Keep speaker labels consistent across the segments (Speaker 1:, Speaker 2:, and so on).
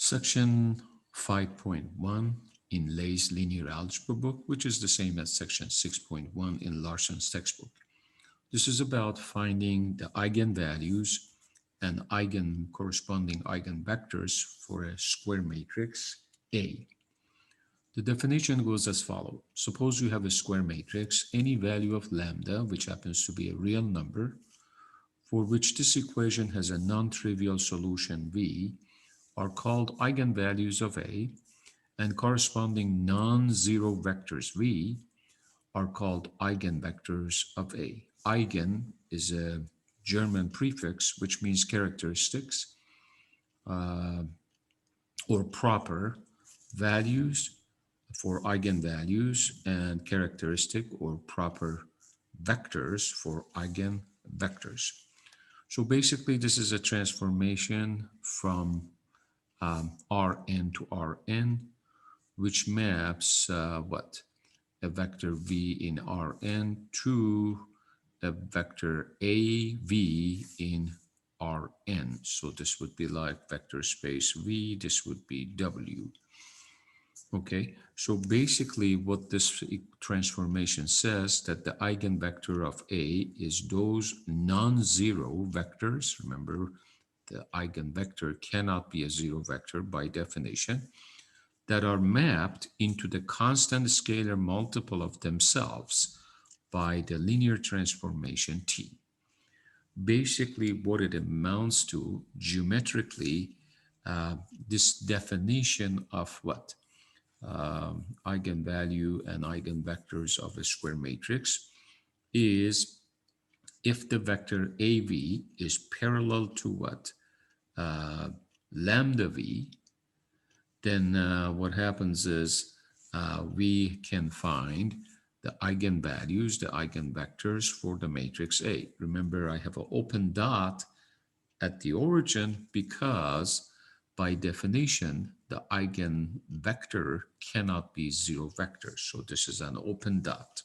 Speaker 1: Section 5.1 in Lay's linear algebra book, which is the same as section 6.1 in Larson's textbook. This is about finding the eigenvalues and corresponding eigenvectors for a square matrix A. The definition goes as follows. Suppose you have a square matrix, any value of lambda, which happens to be a real number, for which this equation has a non-trivial solution V, are called eigenvalues of A, and corresponding non-zero vectors V are called eigenvectors of A. Eigen is a German prefix which means characteristics or proper values for eigenvalues and characteristic or proper vectors for eigenvectors. So basically this is a transformation from Rn to Rn, which maps what? A vector v in Rn to a vector AV in Rn. So this would be like vector space V, this would be W. Okay, so basically what this transformation says that the eigenvector of A is those non-zero vectors. Remember, the eigenvector cannot be a zero vector by definition, that are mapped into the constant scalar multiple of themselves by the linear transformation T. Basically, what it amounts to geometrically, this definition of what? Eigenvalue and eigenvectors of a square matrix is if the vector AV is parallel to what? Lambda V, then what happens is we can find the eigenvalues, the eigenvectors for the matrix A. Remember, I have an open dot at the origin because by definition, the eigenvector cannot be zero vector. So this is an open dot.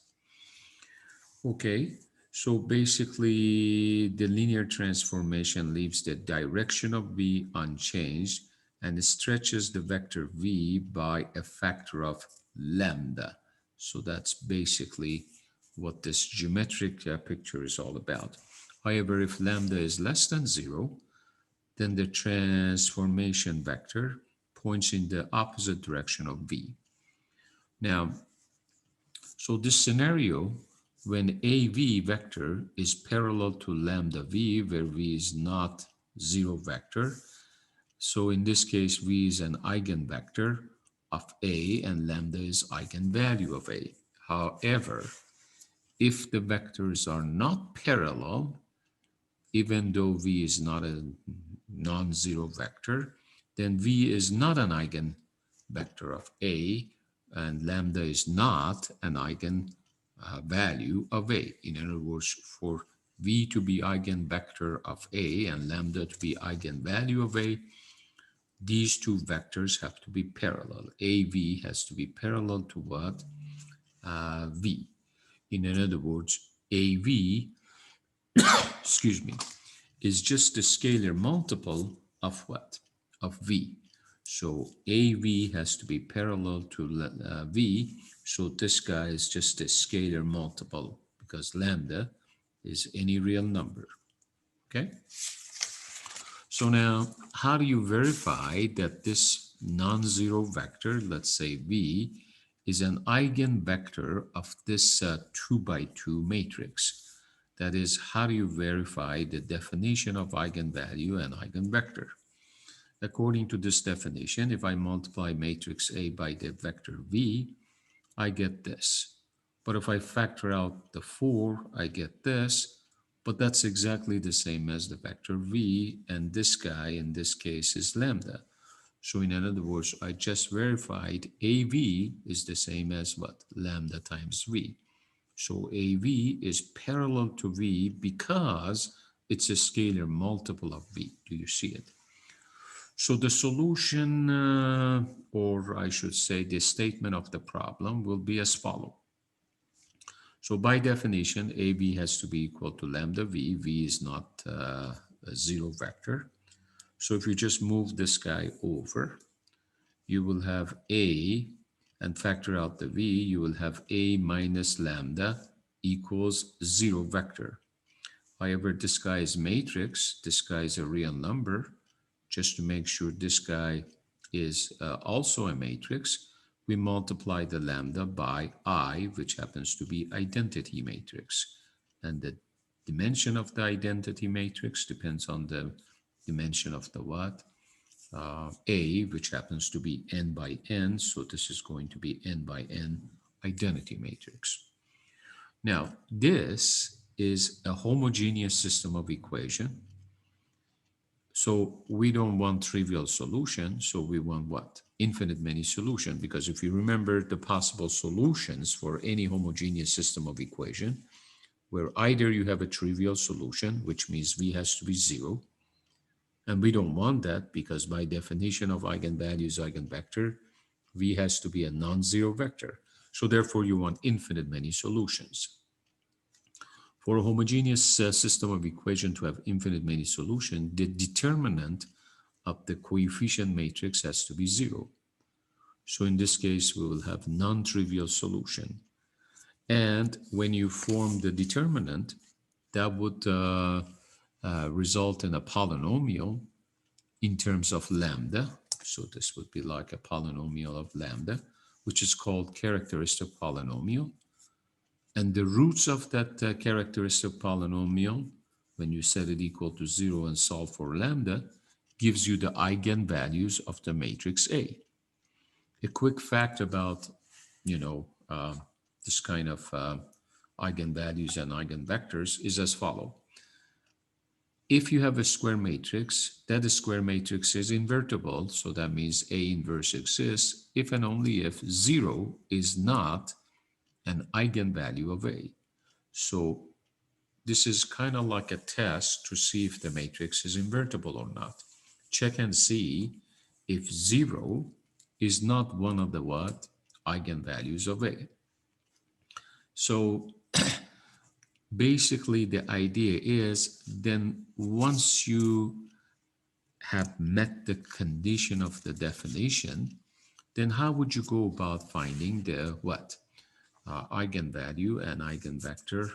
Speaker 1: Okay, so basically the linear transformation leaves the direction of V unchanged and stretches the vector V by a factor of lambda. So that's basically what this geometric picture is all about. However, if lambda is less than 0, then the transformation vector points in the opposite direction of V. Now, so this scenario, when AV vector is parallel to lambda V, where V is not zero vector, so in this case, V is an eigenvector of A and lambda is eigenvalue of A. However, if the vectors are not parallel, even though V is not a non-zero vector, then V is not an eigenvector of A and lambda is not an eigenvalue of A. In other words, for V to be eigenvector of A and lambda to be eigenvalue of A, these two vectors have to be parallel. AV has to be parallel to what? V. In other words, AV, excuse me, is just the scalar multiple of what? Of V. So AV has to be parallel to V. So this guy is just a scalar multiple because lambda is any real number. Okay? So now, how do you verify that this non-zero vector, let's say V, is an eigenvector of this 2 by 2 matrix? That is, how do you verify the definition of eigenvalue and eigenvector? According to this definition, if I multiply matrix A by the vector V, I get this. But if I factor out the 4, I get this. But that's exactly the same as the vector V, and this guy in this case is lambda. So in other words, I just verified AV is the same as what? Lambda times V. So AV is parallel to V because it's a scalar multiple of V. Do you see it? So the solution, or I should say the statement of the problem will be as follows. So by definition, AV has to be equal to lambda V. V is not a zero vector. So if you just move this guy over, you will have a, and factor out the v, you will have a minus lambda equals 0 vector. However, this guy is matrix, this guy is a real number. Just to make sure this guy is also a matrix, we multiply the lambda by I, which happens to be identity matrix. And the dimension of the identity matrix depends on the dimension of the what? A, which happens to be n by n. So this is going to be n by n identity matrix. Now, this is a homogeneous system of equation. So we don't want trivial solution. So we want what? Infinite many solution. Because if you remember the possible solutions for any homogeneous system of equation, where either you have a trivial solution, which means v has to be 0, and we don't want that because by definition of eigenvalues, eigenvector, v has to be a non-zero vector. So therefore you want infinite many solutions. For a homogeneous system of equation to have infinite many solutions, the determinant of the coefficient matrix has to be 0. So in this case, we will have non-trivial solution. And when you form the determinant, that would result in a polynomial in terms of lambda. So this would be like a polynomial of lambda, which is called characteristic polynomial. And the roots of that characteristic polynomial, when you set it equal to 0 and solve for lambda, gives you the eigenvalues of the matrix A. A quick fact about, this kind of eigenvalues and eigenvectors is as follows. If you have a square matrix, that square matrix is invertible, so that means A inverse exists if and only if 0 is not an eigenvalue of A. So this is kind of like a test to see if the matrix is invertible or not. Check and see if 0 is not one of the what? Eigenvalues of A. So basically the idea is then once you have met the condition of the definition, then how would you go about finding the what? Eigenvalue and eigenvector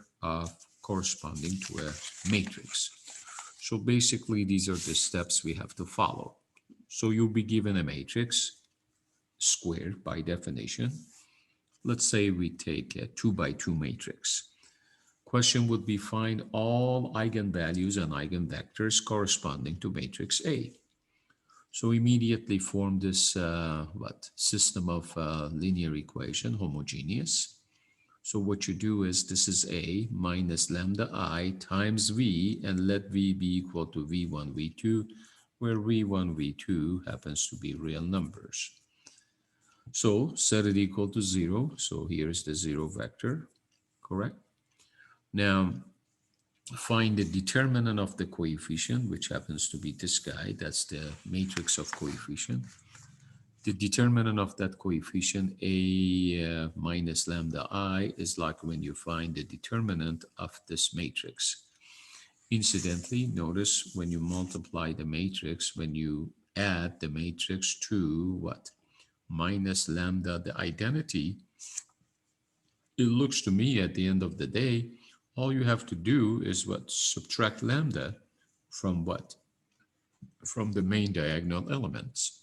Speaker 1: corresponding to a matrix. So basically these are the steps we have to follow. So you'll be given a matrix, squared by definition. Let's say we take a 2 by 2 matrix. Question would be find all eigenvalues and eigenvectors corresponding to matrix A. So immediately form this system of linear equation, homogeneous. So what you do is this is A minus lambda I times V, and let V be equal to V1, V2, where V1, V2 happens to be real numbers. So set it equal to 0. So here's the 0 vector, correct? Now find the determinant of the coefficient, which happens to be this guy. That's the matrix of coefficient. The determinant of that coefficient, A minus lambda I, is like when you find the determinant of this matrix. Incidentally, notice when you multiply the matrix, when you add the matrix to what? Minus lambda, the identity, it looks to me at the end of the day, all you have to do is what? Subtract lambda from what? From the main diagonal elements.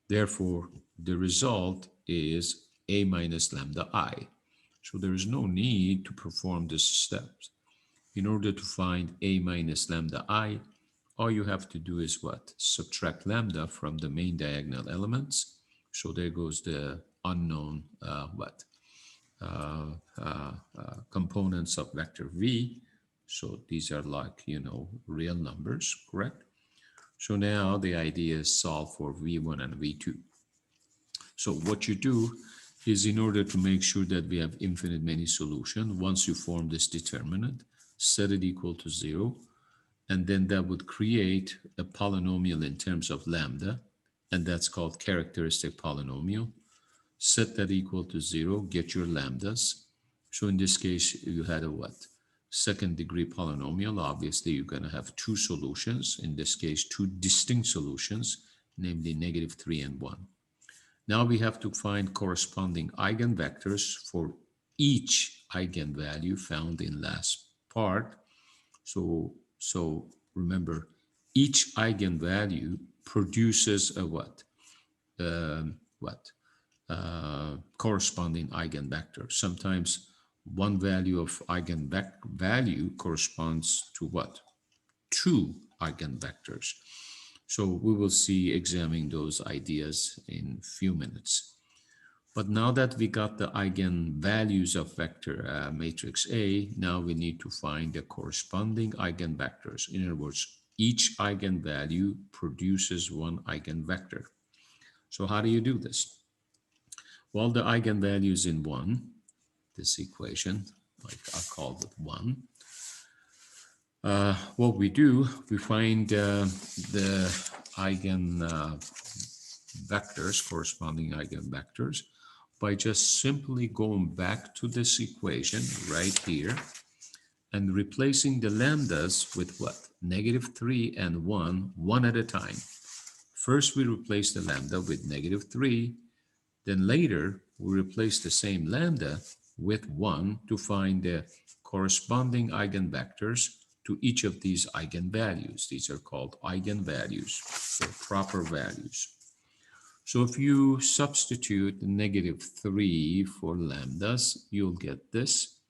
Speaker 1: Therefore, the result is A minus lambda I. So there is no need to perform this step. In order to find A minus lambda I, all you have to do is what? Subtract lambda from the main diagonal elements. So there goes the unknown components of vector V. So these are like, real numbers, correct? So now the idea is solve for V1 and V2. So what you do is, in order to make sure that we have infinite many solutions, once you form this determinant, set it equal to 0, and then that would create a polynomial in terms of lambda, and that's called characteristic polynomial. Set that equal to 0, get your lambdas. So in this case, you had a what? Second degree polynomial. Obviously, you're going to have two solutions. In this case, two distinct solutions, namely -3 and 1. Now we have to find corresponding eigenvectors for each eigenvalue found in last part. So remember, each eigenvalue produces a what? What? Corresponding eigenvector. Sometimes one value of eigenvalue corresponds to what? Two eigenvectors. So we will see examining those ideas in a few minutes. But now that we got the eigenvalues of vector matrix A, now we need to find the corresponding eigenvectors. In other words, each eigenvalue produces one eigenvector. So how do you do this? Well, the eigenvalues in 1, this equation, like I called it 1, what we do, we find the eigenvectors, corresponding eigenvectors, by just simply going back to this equation right here and replacing the lambdas with what? -3 and 1, one at a time. First, we replace the lambda with -3. Then later, we replace the same lambda with 1 to find the corresponding eigenvectors to each of these eigenvalues. These are called eigenvalues, or proper values. So if you substitute -3 for lambdas, you'll get this.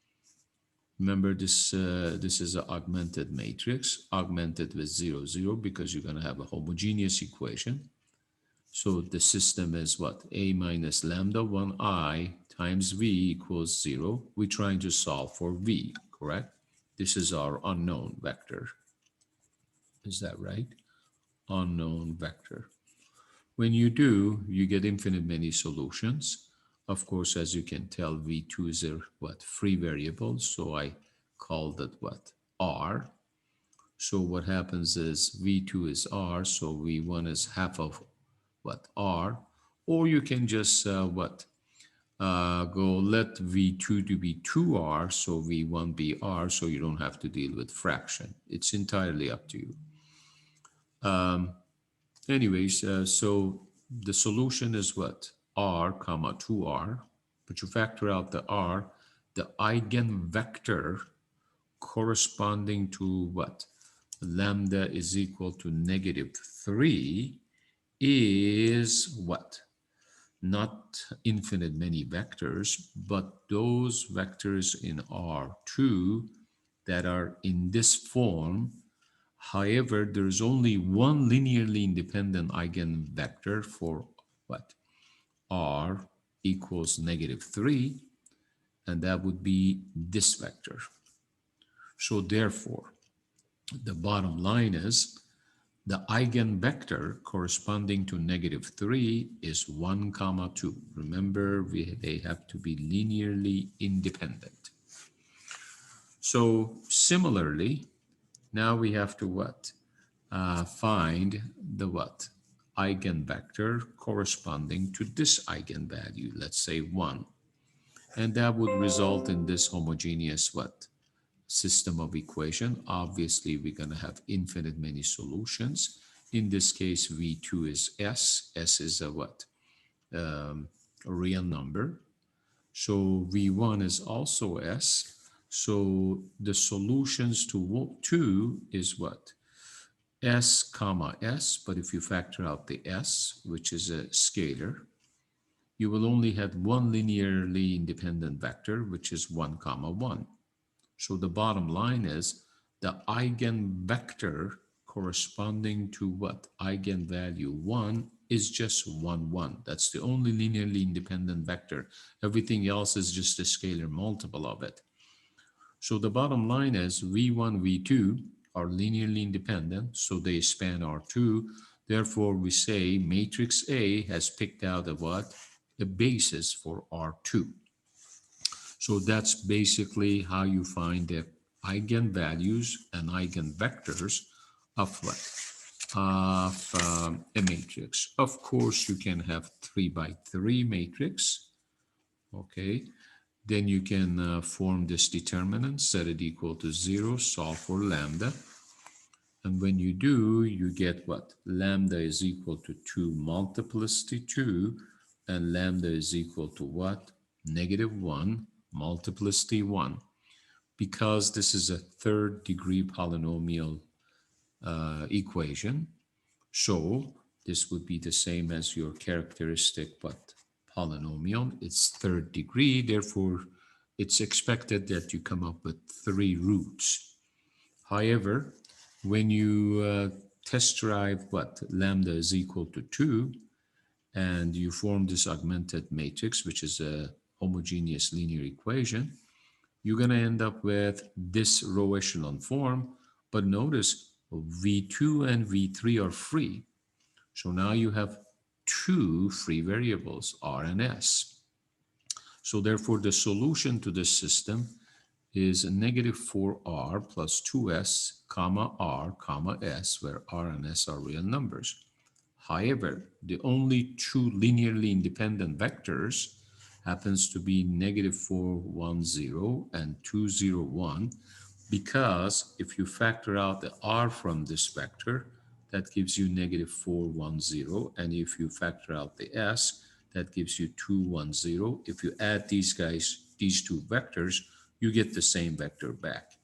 Speaker 1: Remember, this is an augmented matrix, augmented with 0, 0, because you're going to have a homogeneous equation. So the system is what? A minus lambda 1I times V equals 0. We're trying to solve for V, correct? This is our unknown vector. Is that right? Unknown vector. When you do, you get infinite many solutions. Of course, as you can tell, V2 is a what? Free variable. So I called it what? R. So what happens is V2 is R. So V1 is half of what? R. Or you can just go let V2 to be 2R, so V1 be R, so you don't have to deal with fraction. It's entirely up to you. So the solution is what? R comma 2R, but you factor out the R, the eigenvector corresponding to what? Lambda is equal to -3 is what? Not infinite many vectors, but those vectors in R2 that are in this form. However, there's only one linearly independent eigenvector for what? R equals -3, and that would be this vector. So therefore, the bottom line is the eigenvector corresponding to -3 is 1, 2. Remember, they have to be linearly independent. So similarly, now we have to what? Find the what? Eigenvector corresponding to this eigenvalue, let's say 1. And that would result in this homogeneous what? System of equation. Obviously, we're going to have infinite many solutions. In this case, V2 is S. S is a what? A real number. So V1 is also S. So the solutions to 2 is what? S comma S, but if you factor out the S, which is a scalar, you will only have one linearly independent vector, which is 1, 1. So the bottom line is the eigenvector corresponding to what? Eigenvalue 1 is just 1, 1. That's the only linearly independent vector. Everything else is just a scalar multiple of it. So the bottom line is V1, V2 are linearly independent, so they span R2. Therefore, we say matrix A has picked out a what? A basis for R2. So that's basically how you find the eigenvalues and eigenvectors of what? Of a matrix. Of course, you can have 3 by 3 matrix. Okay. Then you can form this determinant, set it equal to 0, solve for lambda. And when you do, you get what? Lambda is equal to 2 multiplicity 2 and lambda is equal to what? -1, multiplicity 1. Because this is a third degree polynomial equation, so this would be the same as your characteristic but polynomial. It's third degree, therefore it's expected that you come up with 3 roots. However, when you test drive what lambda is equal to 2 and you form this augmented matrix, which is a homogeneous linear equation, you're going to end up with this row echelon form. But notice V2 and V3 are free. So now you have 2 free variables, R and S. So therefore, the solution to this system is -4R plus 2S comma R comma S, where R and S are real numbers. However, the only 2 linearly independent vectors happens to be -4, 1, 0 and 2, 0, 1, because if you factor out the R from this vector, that gives you -4, 1, 0, and if you factor out the S, that gives you 2, 1, 0. If you add these guys, these 2 vectors, you get the same vector back.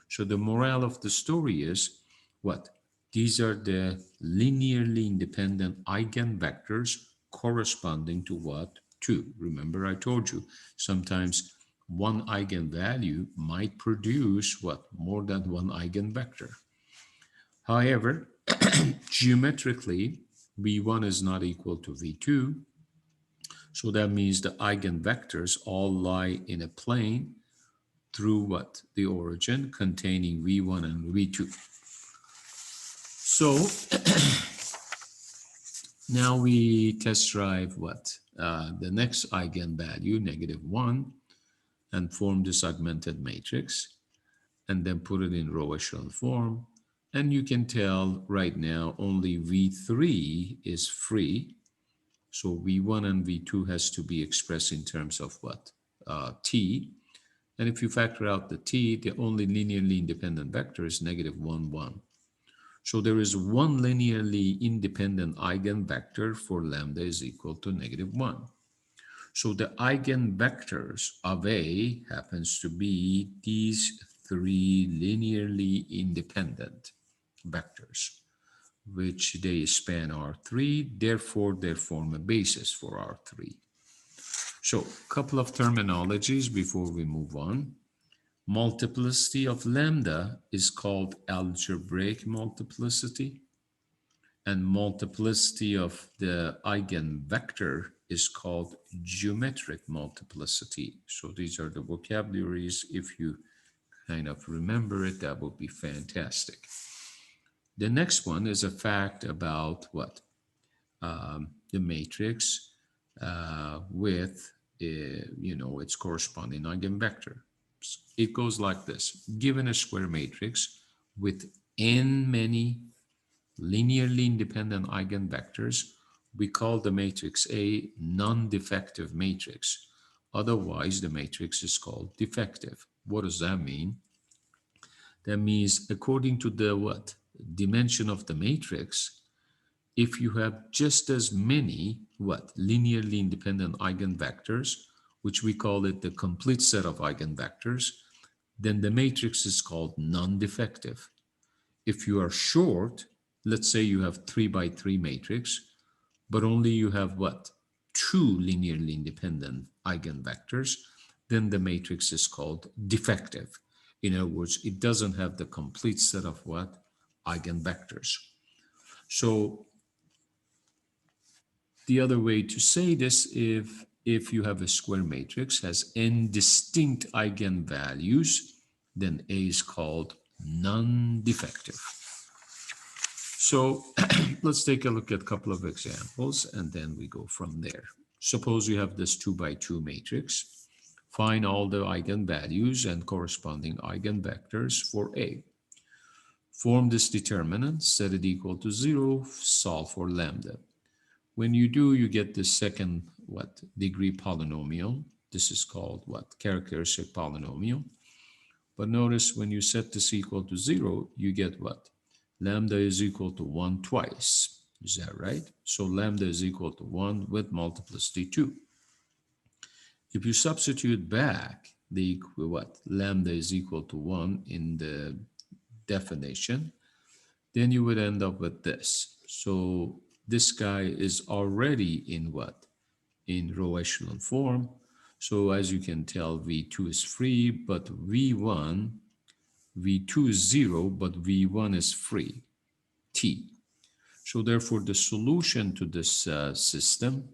Speaker 1: So the moral of the story is what? These are the linearly independent eigenvectors corresponding to what? 2. Remember I told you, sometimes one eigenvalue might produce what? More than one eigenvector. However, geometrically, V1 is not equal to V2. So that means the eigenvectors all lie in a plane through what? The origin containing V1 and V2. So now we test drive what? The next eigenvalue, -1, and form this augmented matrix, and then put it in row echelon form. And you can tell right now only V3 is free. So V1 and V2 has to be expressed in terms of what? T. And if you factor out the t, the only linearly independent vector is -1, 1. So there is one linearly independent eigenvector for lambda is equal to -1. So the eigenvectors of A happens to be these 3 linearly independent vectors, which they span R3, therefore they form a basis for R3. So a couple of terminologies before we move on. Multiplicity of lambda is called algebraic multiplicity, and multiplicity of the eigenvector is called geometric multiplicity. So these are the vocabularies. If you kind of remember it, that would be fantastic. The next one is a fact about what? The matrix with, its corresponding eigenvector. It goes like this. Given a square matrix with n many linearly independent eigenvectors, we call the matrix A non-defective matrix. Otherwise, the matrix is called defective. What does that mean? That means according to the what? Dimension of the matrix, if you have just as many what? Linearly independent eigenvectors, which we call it the complete set of eigenvectors, then the matrix is called non-defective. If you are short, let's say you have 3 by 3 matrix, but only you have what? 2 linearly independent eigenvectors, then the matrix is called defective. In other words, it doesn't have the complete set of what? Eigenvectors. So the other way to say this, if you have a square matrix has n distinct eigenvalues, then A is called non-defective. So let's take a look at a couple of examples and then we go from there. Suppose you have this 2 by 2 matrix. Find all the eigenvalues and corresponding eigenvectors for A. Form this determinant, set it equal to 0, solve for lambda. When you do, you get the second what? Degree polynomial. This is called what? Characteristic polynomial. But notice when you set this equal to 0, you get what? Lambda is equal to 1 twice. Is that right? So lambda is equal to 1 with multiplicity 2. If you substitute back the what lambda is equal to 1 in the definition, then you would end up with this. So this guy is already in what? In row echelon form. So as you can tell, V2 is free, but V2 is 0, but V1 is free, T. So therefore, the solution to this system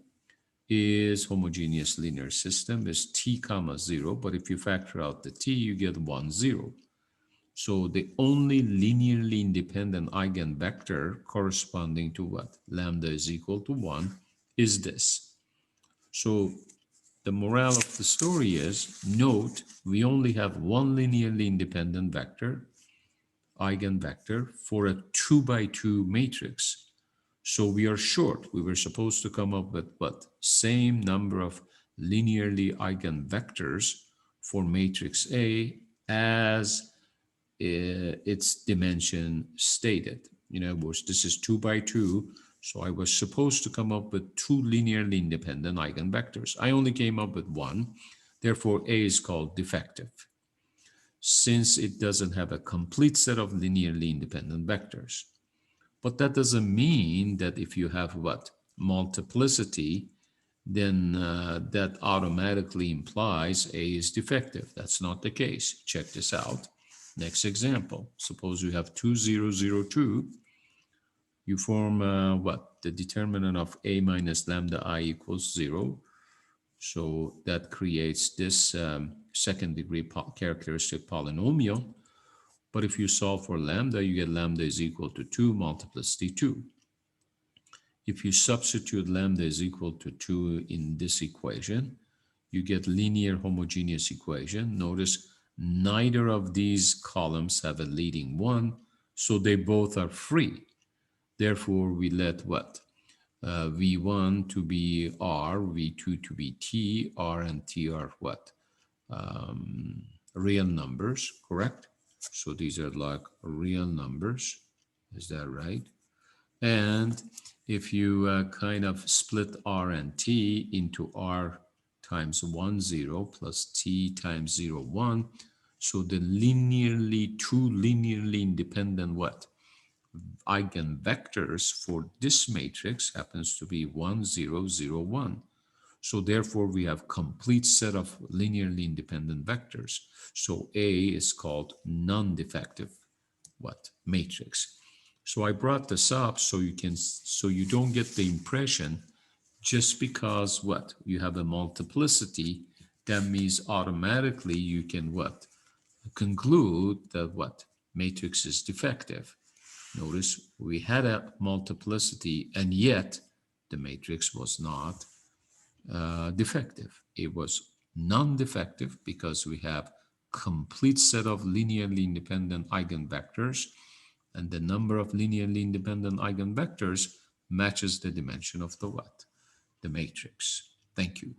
Speaker 1: is homogeneous linear system is T comma 0, but if you factor out the T, you get 1, 0. So the only linearly independent eigenvector corresponding to what? Lambda is equal to 1 is this. So the morale of the story is, note, we only have one linearly independent vector, eigenvector, for a 2 by 2 matrix. So we are short. We were supposed to come up with what? Same number of linearly eigenvectors for matrix A as its dimension stated. In other words, this is 2 by 2. So I was supposed to come up with 2 linearly independent eigenvectors. I only came up with 1. Therefore, A is called defective, since it doesn't have a complete set of linearly independent vectors. But that doesn't mean that if you have what? Multiplicity, then that automatically implies A is defective. That's not the case. Check this out. Next example. Suppose you have 2, 0, 0, 2. You form what? The determinant of A minus lambda I equals 0. So that creates this second degree characteristic polynomial. But if you solve for lambda, you get lambda is equal to 2 multiplicity 2. If you substitute lambda is equal to 2 in this equation, you get linear homogeneous equation. Notice neither of these columns have a leading 1, so they both are free. Therefore, we let what? V1 to be R, V2 to be T, R and T are what? Real numbers, correct? So these are like real numbers. Is that right? And if you kind of split R and T into R times 1, 0 plus T times 0, 1, so the two linearly independent what? Eigenvectors for this matrix happens to be 1, 0, 0, 1. So therefore, we have complete set of linearly independent vectors. So A is called non-defective what? Matrix. So I brought this up so you don't get the impression just because what? You have a multiplicity, that means automatically you can what? Conclude that what? Matrix is defective. Notice we had a multiplicity and yet the matrix was not defective. It was non-defective because we have complete set of linearly independent eigenvectors, and the number of linearly independent eigenvectors matches the dimension of the what? The matrix. Thank you.